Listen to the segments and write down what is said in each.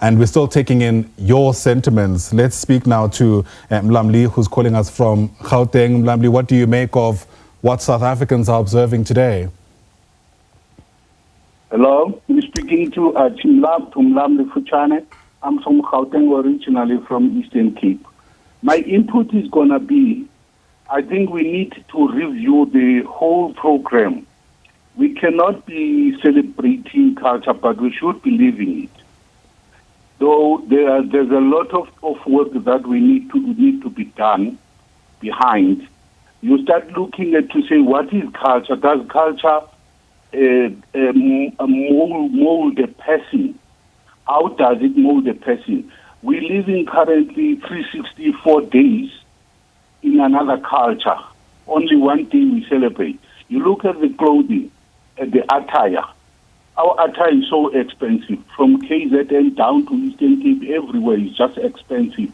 And we're still taking in your sentiments. Let's speak now to Mlamli, who's calling us from Gauteng. Mlamli, what do you make of what South Africans are observing today? Hello, you're speaking to Mlamli Fuchane. I'm from Gauteng, originally from Eastern Cape. My input is going to be, I think we need to review the whole program. We cannot be celebrating culture, but we should be living it. Though there's a lot of work that we need to be done behind. You start looking at to say, what is culture? Does culture mold a person? How does it mold a person? We live in currently 364 days in another culture. Only one day we celebrate. You look at the clothing, at the attire. Our attire is so expensive. From KZN down to Eastern Cape, everywhere is just expensive.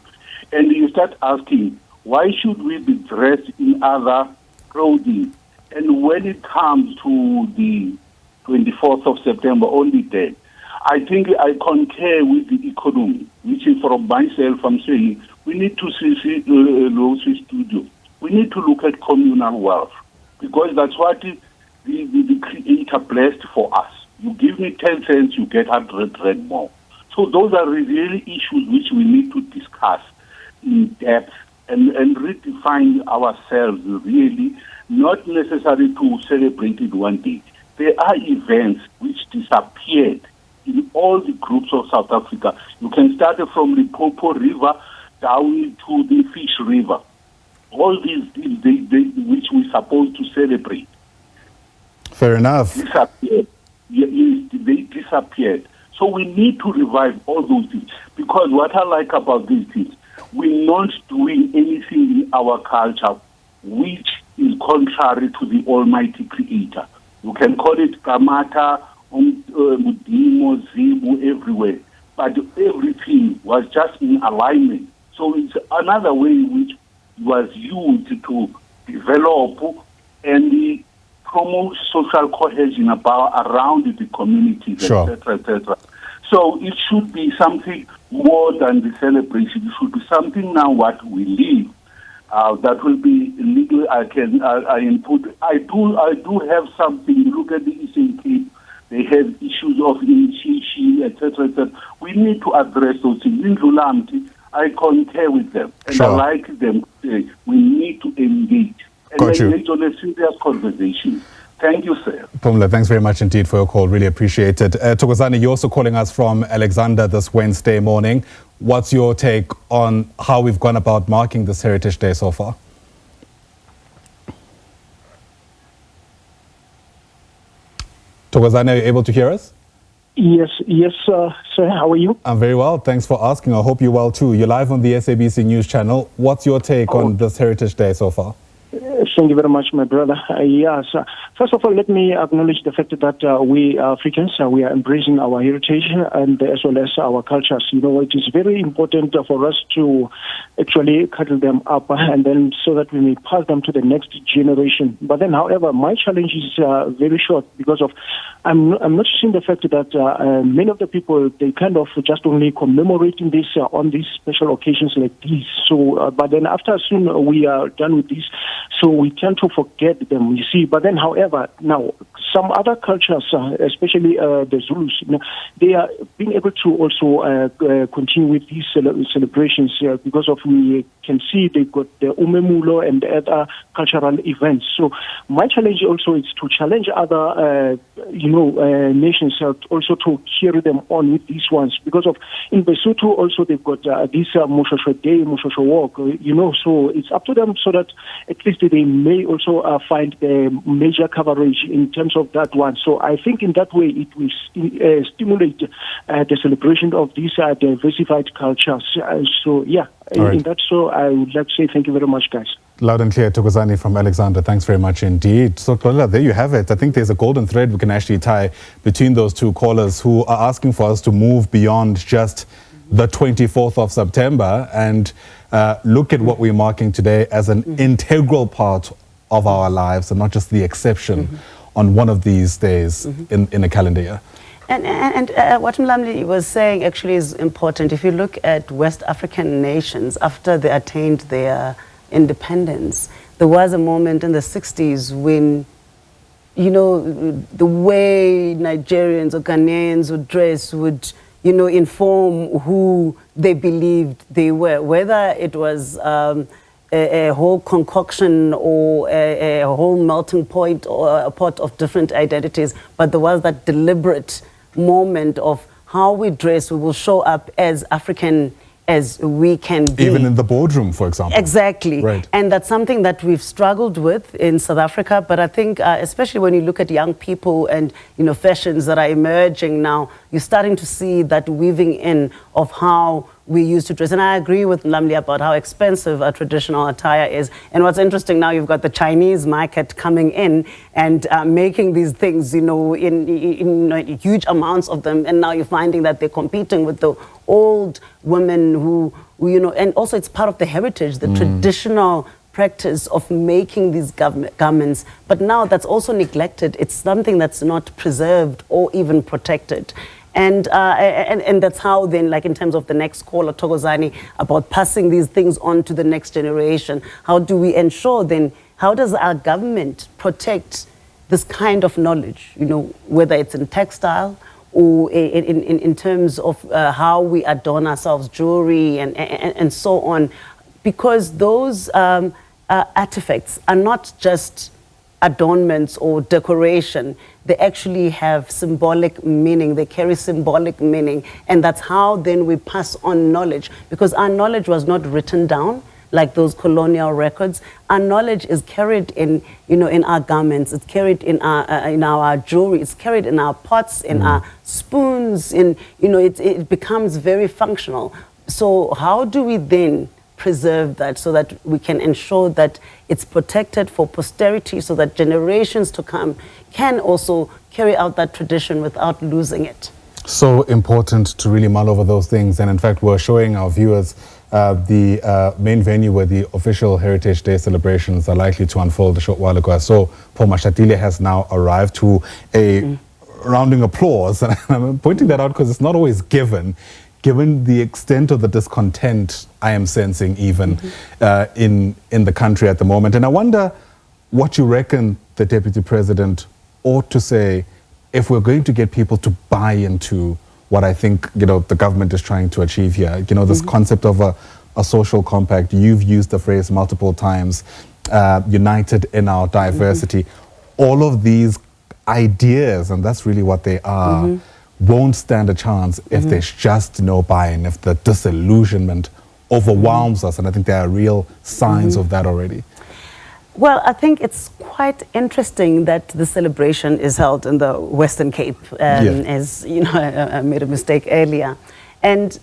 And you start asking, why should we be dressed in other clothing? And when it comes to the 24th of September, only then, I think I concur with the economy, which is from myself, I'm saying, we need to see studio. We need to look at communal wealth, because that's what the Creator blessed for us. You give me 10 cents, you get 100 rand more. So those are really issues which we need to discuss in depth and redefine ourselves, really, not necessarily to celebrate it one day. There are events which disappeared in all the groups of South Africa. You can start from the Popo River down to the Fish River. All these things which we're supposed to celebrate. Fair enough. Disappeared. They disappeared. So we need to revive all those things. Because what I like about these things, we're not doing anything in our culture which is contrary to the Almighty Creator. You can call it Kamata, Mudimo, Zibu, everywhere. But everything was just in alignment. So it's another way which was used to develop and promote social cohesion around the communities, sure, etc., etc. So it should be something more than the celebration. It should be something now what we live. That will be legal. I input. I do have something. Look at the Eastern Cape. They have issues of initiation, etc., etc. We need to address those things. In Lulamti, I concur with them, and sure, I like them. We need to engage and engage on a serious conversation. Thank you, sir. Pumla, thanks very much indeed for your call. Really appreciate it. Thokozani, you're also calling us from Alexander this Wednesday morning. What's your take on how we've gone about marking this Heritage Day so far? Thokozani, are you able to hear us? Yes, sir. How are you? I'm very well. Thanks for asking. I hope you're well too. You're live on the SABC News channel. What's your take on this Heritage Day so far? Thank you very much, my brother. Yes. First of all, let me acknowledge the fact that we Africans, we are embracing our heritage and as well as our cultures. You know, it is very important for us to actually cuddle them up and then so that we may pass them to the next generation. But then, however, my challenge is very short because of I'm not seeing the fact that many of the people, they kind of just only commemorating this on these special occasions like these. So, but then after soon we are done with this, so we tend to forget them, you see. But then, however, now some other cultures, especially the Zulus, you know, they are being able to also continue with these celebrations because of we can see they've got the Umemulo and other cultural events. So my challenge also is to challenge other, nations also to carry them on with these ones because of in Lesotho also they've got this Moshosho Day, Moshosho Walk, you know. So it's up to them so that at least they may also find the major coverage in terms of that one. So I think in that way it will stimulate the celebration of these diversified cultures. So yeah, in that, so I would like to say thank you very much, guys. Loud and clear, Thokozani from Alexander. Thanks very much indeed. So, Xolile, there you have it. I think there's a golden thread we can actually tie between those two callers who are asking for us to move beyond just the 24th of September and look at what we're marking today as an integral part of our lives and not just the exception on one of these days in a calendar year. And what Mlamli was saying actually is important. If you look at West African nations, after they attained their independence, there was a moment in the 60s when, you know, the way Nigerians or Ghanaians would dress would, you know, inform who they believed they were, whether it was a whole concoction or a whole melting point or a pot of different identities, but there was that deliberate moment of how we dress. We will show up as African as we can be. Even in the boardroom, for example. Exactly. Right. And that's something that we've struggled with in South Africa. But I think, especially when you look at young people and, you know, fashions that are emerging now, you're starting to see that weaving in of how we used to dress. And I agree with Lamli about how expensive our traditional attire is. And what's interesting now, you've got the Chinese market coming in and making these things, you know, in huge amounts of them. And now you're finding that they're competing with the old women who, you know, and also it's part of the heritage, the traditional practice of making these garments. But now that's also neglected. It's something that's not preserved or even protected. And that's how then, like in terms of the next caller, Thokozani, about passing these things on to the next generation, how do we ensure then, how does our government protect this kind of knowledge, you know, whether it's in textile or in terms of how we adorn ourselves, jewelry and so on, because those artifacts are not just adornments or decoration. They actually have symbolic meaning. They carry symbolic meaning. And that's how then we pass on knowledge, because our knowledge was not written down like those colonial records. Our knowledge is carried in, you know, in our garments. It's carried in our jewelry. It's carried in our pots, in our spoons. In, you know, it becomes very functional. So how do we then preserve that so that we can ensure that it's protected for posterity, so that generations to come can also carry out that tradition without losing it? So important to really mull over those things. And in fact, we're showing our viewers the main venue where the official Heritage Day celebrations are likely to unfold a short while ago. I saw Paul Mashatile has now arrived to a rounding applause. And I'm pointing that out because it's not always given the extent of the discontent I am sensing even in the country at the moment. And I wonder what you reckon the Deputy President ought to say if we're going to get people to buy into what I think, you know, the government is trying to achieve here. You know, this concept of a social compact. You've used the phrase multiple times, united in our diversity. All of these ideas, and that's really what they are, won't stand a chance if there's just no buy-in, if the disillusionment overwhelms us. And I think there are real signs of that already. Well, I think it's quite interesting that the celebration is held in the Western Cape, as you know, I made a mistake earlier. And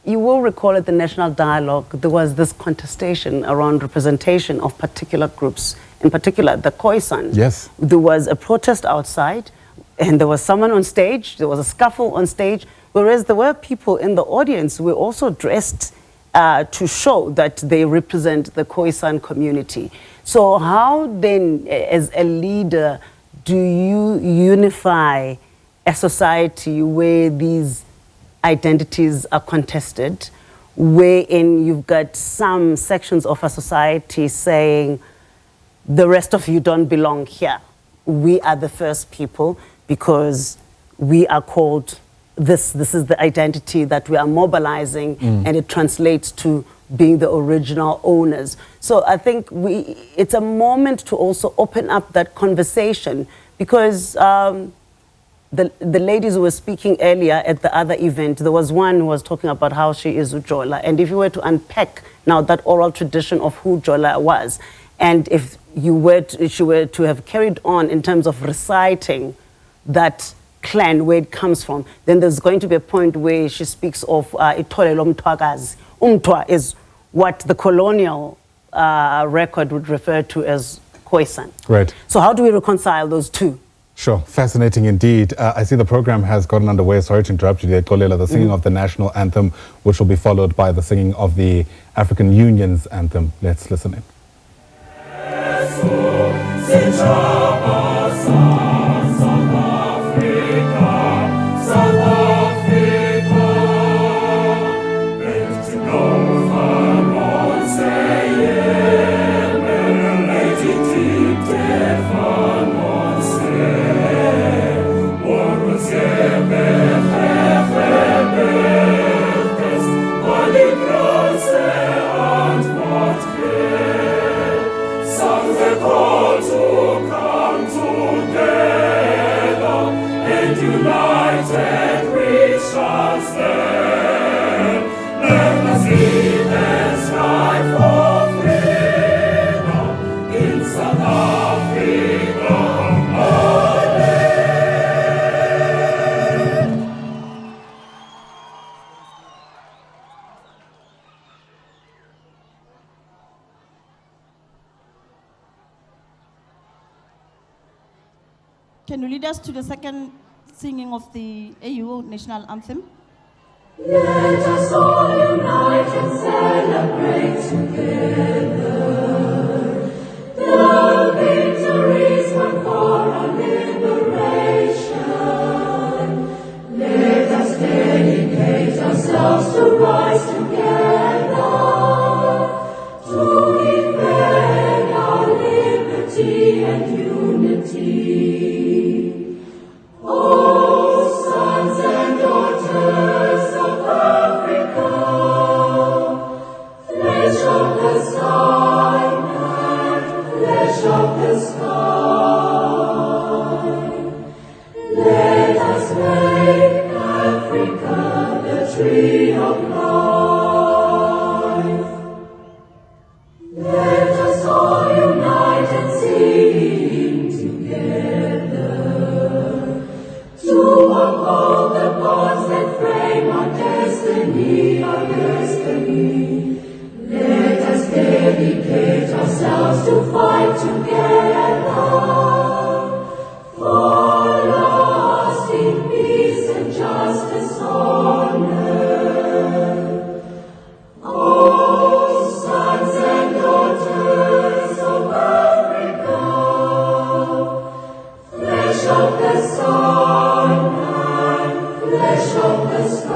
you will recall at the National Dialogue, there was this contestation around representation of particular groups, in particular the Khoisan. Yes. There was a protest outside, and there was someone on stage, there was a scuffle on stage, whereas there were people in the audience who were also dressed to show that they represent the Khoisan community. So how then, as a leader, do you unify a society where these identities are contested, wherein you've got some sections of a society saying, the rest of you don't belong here. We are the first people because we are called this is the identity that we are mobilizing, and it translates to being the original owners. So I think it's a moment to also open up that conversation, because the ladies who were speaking earlier at the other event, there was one who was talking about how she is Ujola. And if you were to unpack now that oral tradition of who Jola was, and if she were to have carried on in terms of reciting that clan, where it comes from, then there's going to be a point where she speaks of Itolelo Mtwakazi. Umtwa is what the colonial record would refer to as Khoisan. Right. So how do we reconcile those two? Sure, fascinating indeed. I see the program has gotten underway. Sorry to interrupt you there, Tolela. The singing of the national anthem, which will be followed by the singing of the African Union's anthem. Let's listen in. Can you lead us to the second singing of the AU national anthem? Let us all unite and celebrate together the victories won for our liberation. Let us dedicate ourselves to rise together to defend our liberty and unity. Oh, sons and daughters of Africa, flesh of the sun and flesh of the sky, let us make Africa the tree of life. Let us all unite and sing together to uphold the bonds that frame our destiny, our destiny. Let us dedicate ourselves to fight together for lasting peace and justice, honor. Oh, sons and daughters of Africa, flesh of the sun and flesh of the sky,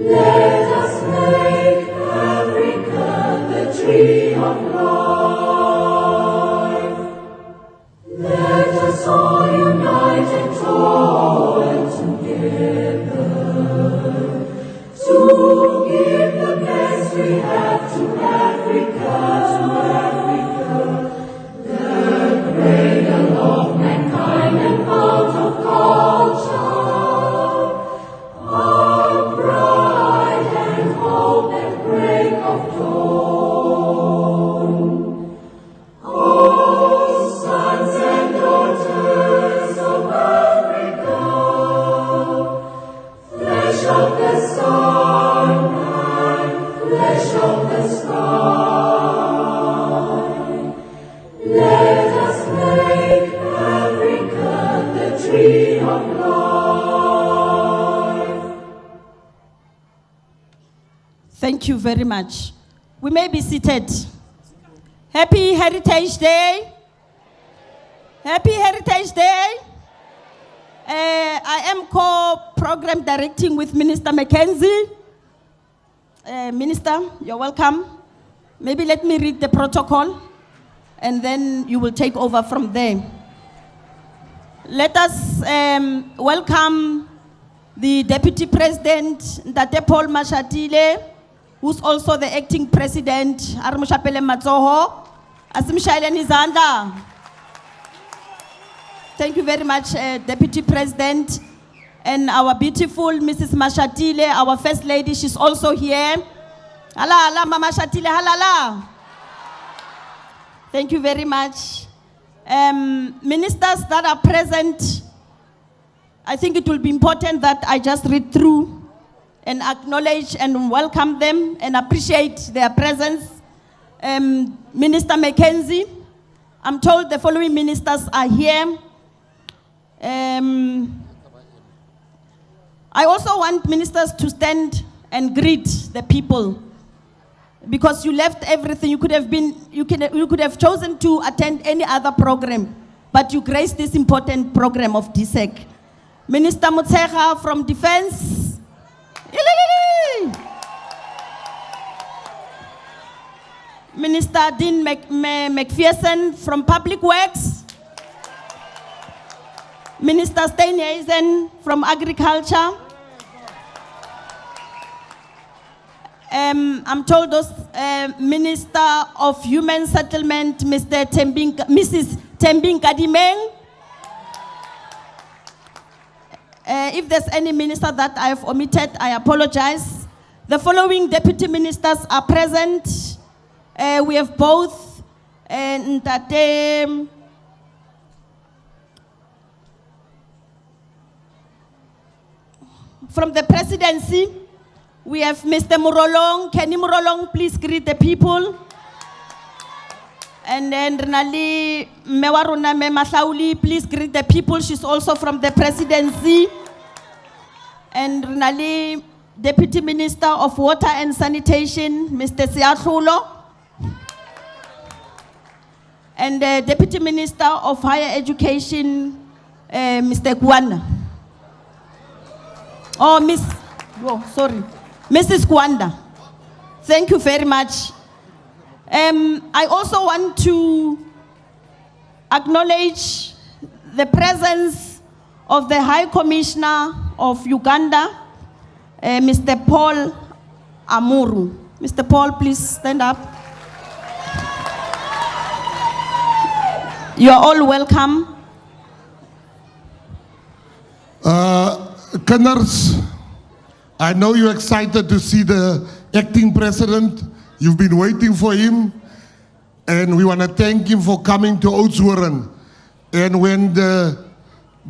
let us make Africa the tree of life. Let us all unite and toil together to give the best we have to Africa, the cradle of mankind and fount of culture, our pride and hope at break of dawn. Oh, sons and daughters of Africa, flesh of the sun and flesh of the sky, let us make Africa the tree of life. Thank you very much. We may be seated. Happy Heritage Day. Happy Heritage Day. I am co-program directing with Minister Mackenzie. Minister, you're welcome. Maybe let me read the protocol and then you will take over from there. Let us welcome the Deputy President, Ntate Paul Mashatile, who's also the acting president, Armushapele Matsoho. Asimshaileni Zanda. Thank you very much, Deputy President. And our beautiful Mrs. Mashatile, our First Lady, she's also here. Hala, hala, Mama Mashatile, hala, hala. Thank you very much. Ministers that are present, I think it will be important that I just read through and acknowledge and welcome them and appreciate their presence. Minister Mackenzie, I'm told the following ministers are here. I also want ministers to stand and greet the people, because you left everything. You could have chosen to attend any other program, but you graced this important program of DSEC. Minister Mutseha from Defense. Minister Dean McPherson from Public Works. Minister Steinheisen from Agriculture. I'm told those Minister of Human Settlement, Mrs. Tembing Kadimeng. If there's any minister that I have omitted, I apologize. The following deputy ministers are present. We have both Ntate from the presidency. We have Mr. Murolong. Kenny Murolong, please greet the people. And then Renali Mewaruna Mahlauli, please greet the people. She's also from the presidency. And Renali, Deputy Minister of Water and Sanitation, Mr. Siathulo. And the Deputy Minister of Higher Education, Mr. Kwanda. Oh, Mrs. Kwanda. Thank you very much. I also want to acknowledge the presence of the High Commissioner of Uganda, Mr. Paul Amuru. Mr. Paul, please stand up. You are all welcome. Kenners, I know you're excited to see the acting president. You've been waiting for him, and we want to thank him for coming to Oudtshoorn. And when the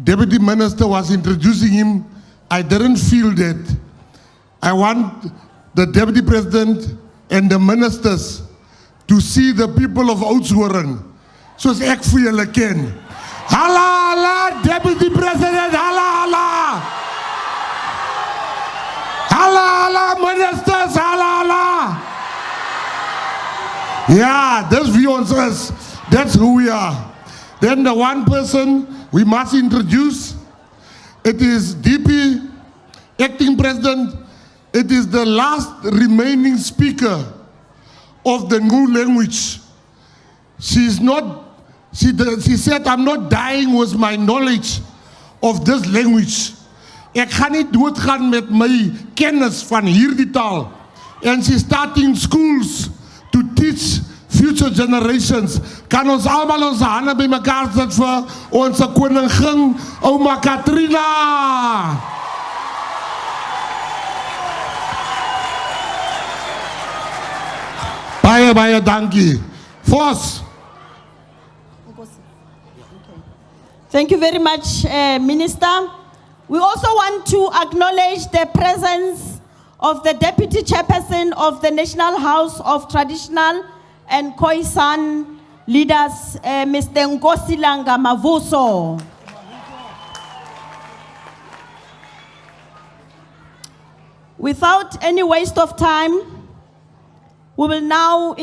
deputy minister was introducing him, I didn't feel that. I want the deputy president and the ministers to see the people of Oudtshoorn. Soos ek vir julle ken. Hala hala, deputy president, hala hala. Hala hala, ministers, hala hala. Yeah, that's beyond us. That's who we are. Then the one person we must introduce, it is DP, acting president. It is the last remaining speaker of the new language. She said, I'm not dying with my knowledge of this language. Ek gaan nie doodgaan met my kennis van hierdie taal. And she's starting schools to teach future generations. Kan ons almal ons hande by mekaar sit vir ons koningin, ouma Katrina. Baie dankie. Vos. Thank you very much, Minister. We also want to acknowledge the presence of the Deputy Chairperson of the National House of Traditional and Khoisan Leaders, Mr. Nkosilanga Mavuso. Without any waste of time, we will now